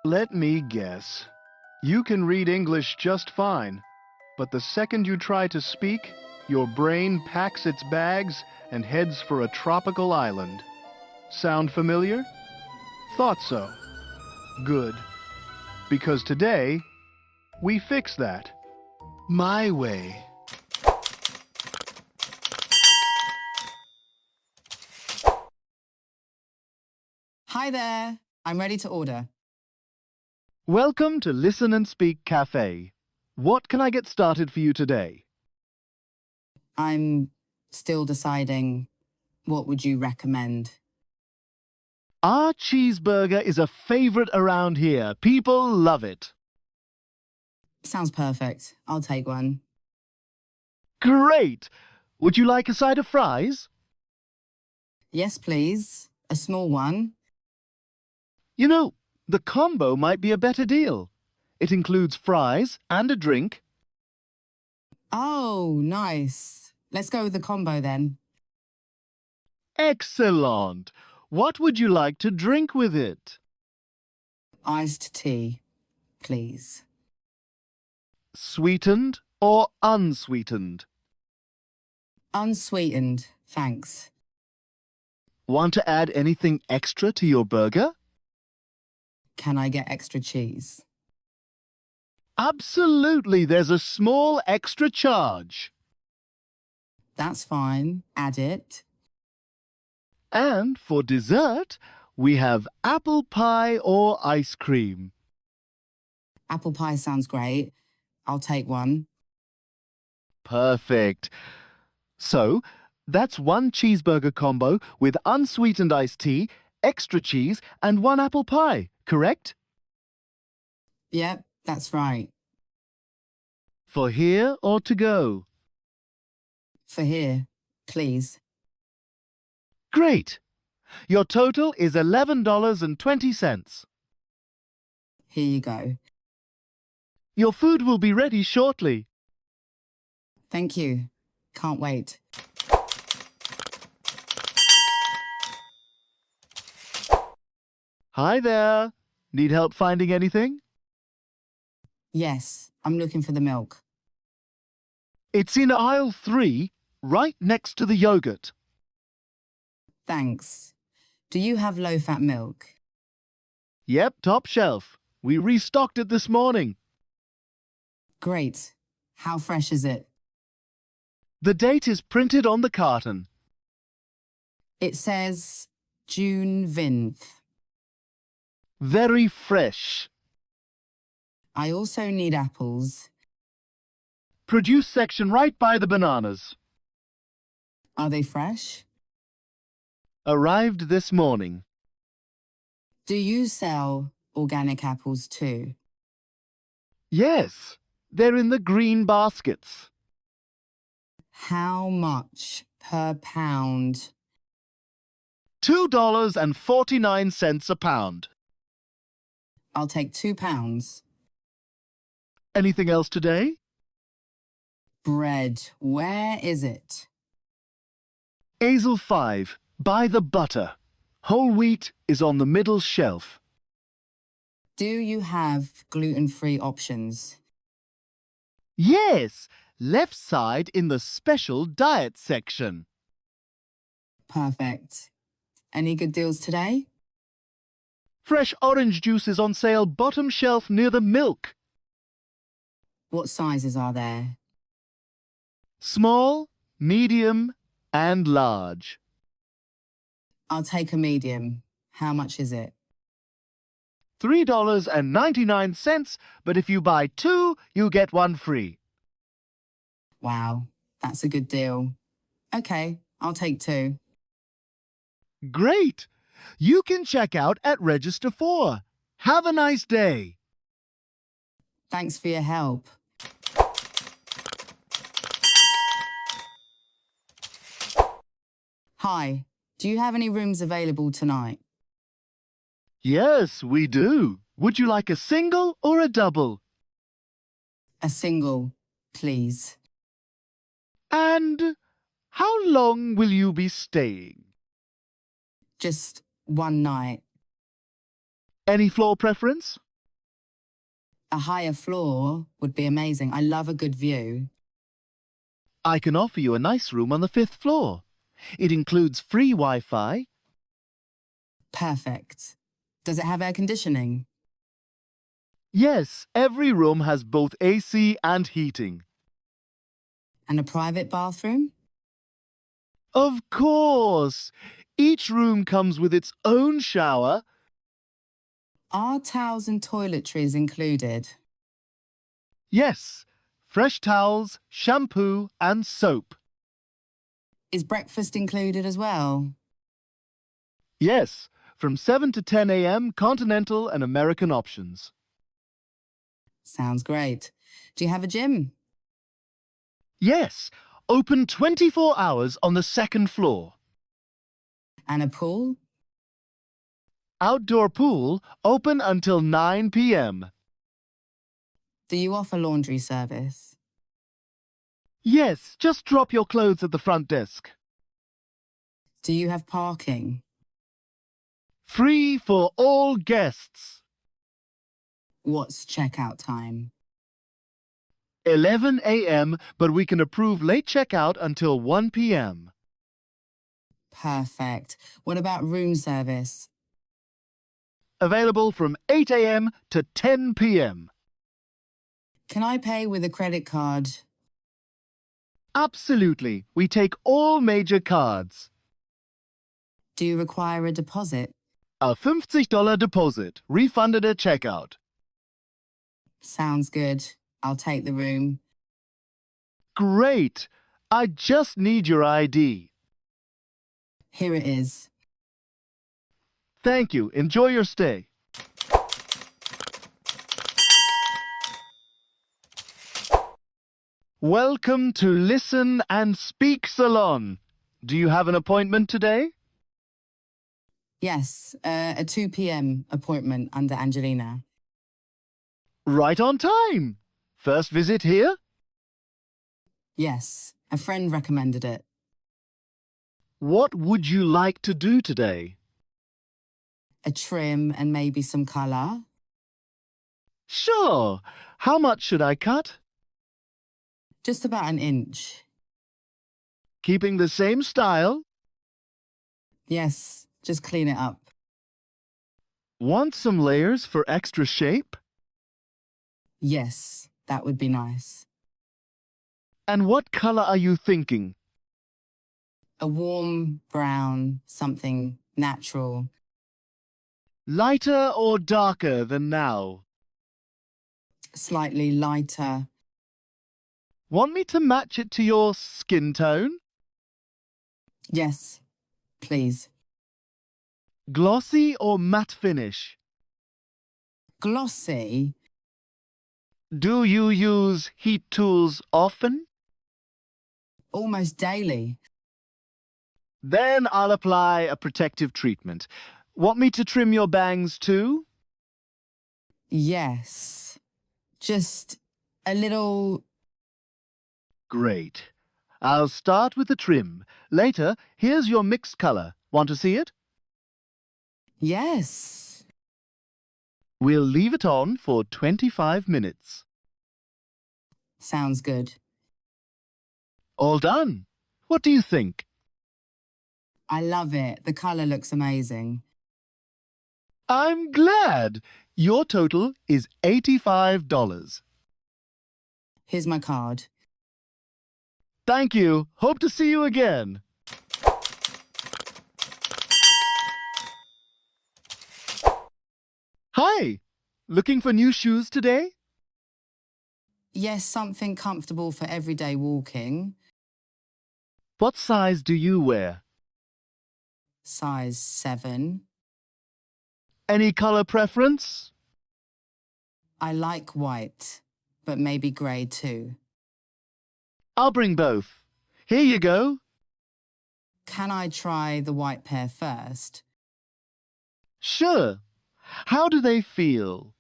Let me guess. You can read English just fine, but the second you try to speak, your brain packs its bags and heads for a tropical island. Sound familiar? Thought so. Good. Because today, we fix that. My way. Hi there. I'm ready to order. Welcome to Listen and Speak Cafe. What can I get started for you today? I'm still deciding. What would you recommend? Our cheeseburger is a favorite around here. People love it. Sounds perfect. I'll take one. Great! Would you like a side of fries? Yes, please. A small one. You know, the combo might be a better deal. It includes fries and a drink. Oh, nice. Let's go with the combo then. Excellent! What would you like to drink with it? Iced tea, please. Sweetened or unsweetened? Unsweetened, thanks. Want to add anything extra to your burger? Can I get extra cheese? Absolutely, there's a small extra charge. That's fine. Add it. And for dessert, we have apple pie or ice cream. Apple pie sounds great. I'll take one. Perfect. So, that's one cheeseburger combo with unsweetened iced tea, extra cheese, and one apple pie, correct? Yep, that's right. For here or to go? For here, please. Great! Your total is $11.20. Here you go. Your food will be ready shortly. Thank you. Can't wait. Hi there. Need help finding anything? Yes, I'm looking for the milk. It's in aisle 3, right next to the yogurt. Thanks. Do you have low-fat milk? Yep, top shelf. We restocked it this morning. Great. How fresh is it? The date is printed on the carton. It says June 5th. Very fresh. I also need apples. Produce section right by the bananas. Are they fresh? Arrived this morning. Do you sell organic apples too? Yes, they're in the green baskets. How much per pound? $2.49 a pound. I'll take £2. Anything else today? Bread, where is it? Aisle 5, by the butter. Whole wheat is on the middle shelf. Do you have gluten-free options? Yes, left side in the special diet section. Perfect. Any good deals today? Fresh orange juice is on sale bottom shelf near the milk. What sizes are there? Small, medium, and large. I'll take a medium. How much is it? $3.99, but if you buy 2, you get 1 free. Wow, that's a good deal. Okay, I'll take 2. Great! You can check out at Register 4. Have a nice day. Thanks for your help. Hi, do you have any rooms available tonight? Yes, we do. Would you like a single or a double? A single, please. And how long will you be staying? Just one night. Any floor preference? A higher floor would be amazing. I love a good view. I can offer you a nice room on the 5th floor. It includes free Wi-Fi. Perfect. Does it have air conditioning? Yes, every room has both AC and heating. And a private bathroom? Of course! Each room comes with its own shower. Are towels and toiletries included? Yes, fresh towels, shampoo and soap. Is breakfast included as well? Yes, from 7 to 10 a.m. continental and American options. Sounds great. Do you have a gym? Yes, open 24 hours on the 2nd floor. And a pool? Outdoor pool open until 9 p.m. Do you offer laundry service? Yes, just drop your clothes at the front desk. Do you have parking? Free for all guests. What's checkout time? 11 a.m., but we can approve late checkout until 1 p.m. Perfect. What about room service? Available from 8 a.m. to 10 p.m. Can I pay with a credit card? Absolutely. We take all major cards. Do you require a deposit? A $50 deposit, refunded at checkout. Sounds good. I'll take the room. Great! I just need your ID. Here it is. Thank you. Enjoy your stay. Welcome to Listen and Speak Salon. Do you have an appointment today? Yes, a 2 p.m. appointment under Angelina. Right on time. First visit here? Yes, a friend recommended it. What would you like to do today? A trim and maybe some colour. Sure. How much should I cut? Just about an inch. Keeping the same style? Yes, just clean it up. Want some layers for extra shape? Yes, that would be nice. And what color are you thinking? A warm brown, something natural. Lighter or darker than now? Slightly lighter. Want me to match it to your skin tone? Yes, please. Glossy or matte finish? Glossy? Do you use heat tools often? Almost daily. Then I'll apply a protective treatment. Want me to trim your bangs too? Yes. Just a little... Great. I'll start with the trim. Later, here's your mixed color. Want to see it? Yes. We'll leave it on for 25 minutes. Sounds good. All done. What do you think? I love it. The colour looks amazing. I'm glad. Your total is $85. Here's my card. Thank you. Hope to see you again. Hi. Looking for new shoes today? Yes, something comfortable for everyday walking. What size do you wear? Size 7. Any color preference? I like white, but maybe grey too. I'll bring both. Here you go. Can I try the white pair first? Sure. How do they feel?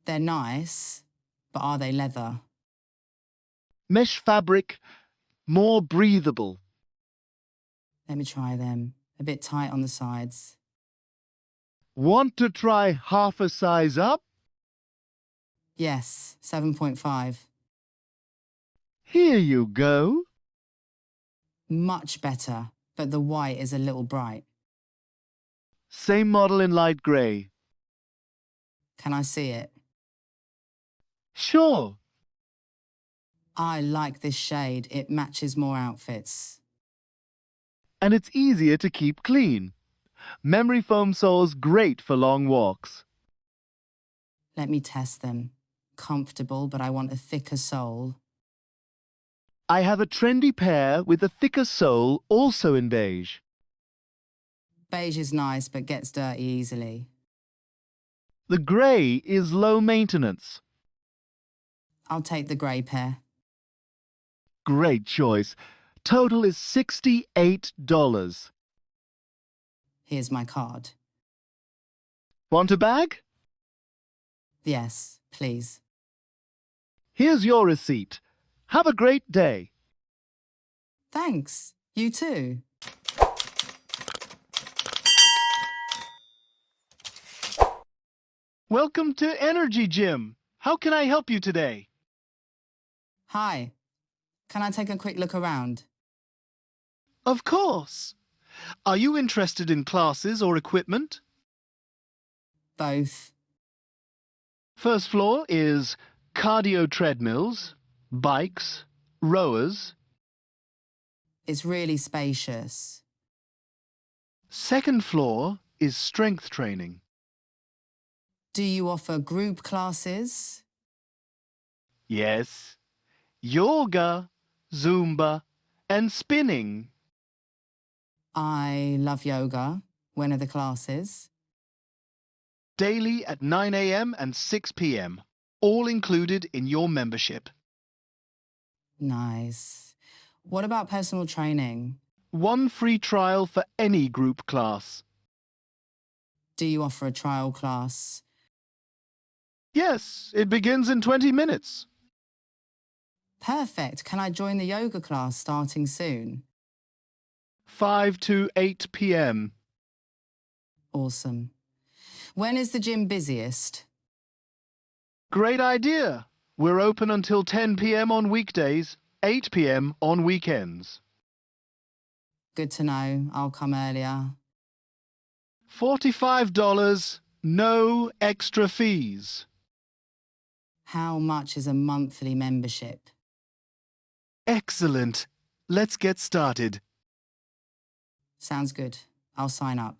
They're nice, but are they leather? Mesh fabric, more breathable. Let me try them. A bit tight on the sides. Want to try half a size up? Yes, 7.5. Here you go. Much better, but the white is a little bright. Same model in light grey. Can I see it? Sure. I like this shade. It matches more outfits. And it's easier to keep clean. Memory foam soles great for long walks. Let me test them. Comfortable, but I want a thicker sole. I have a trendy pair with a thicker sole, also in beige. Beige is nice, but gets dirty easily. The grey is low maintenance. I'll take the grey pair. Great choice. Total is $68. Here's my card. Want a bag? Yes, please. Here's your receipt. Have a great day. Thanks. You too. Welcome to Energy Gym. How can I help you today? Hi. Can I take a quick look around? Of course. Are you interested in classes or equipment? Both. First floor is cardio treadmills, bikes, rowers. It's really spacious. Second floor is strength training. Do you offer group classes? Yes. Yoga, Zumba, and spinning. I love yoga. When are the classes? Daily at 9 a.m. and 6 p.m. All included in your membership. Nice. What about personal training? One free trial for any group class. Do you offer a trial class? Yes, it begins in 20 minutes. Perfect. Can I join the yoga class starting soon? 5 to 8 p.m. Awesome. When is the gym busiest? Great idea. We're open until 10 p.m. on weekdays, 8 p.m. on weekends. Good to know. I'll come earlier. $45, no extra fees. How much is a monthly membership? Excellent. Let's get started. Sounds good. I'll sign up.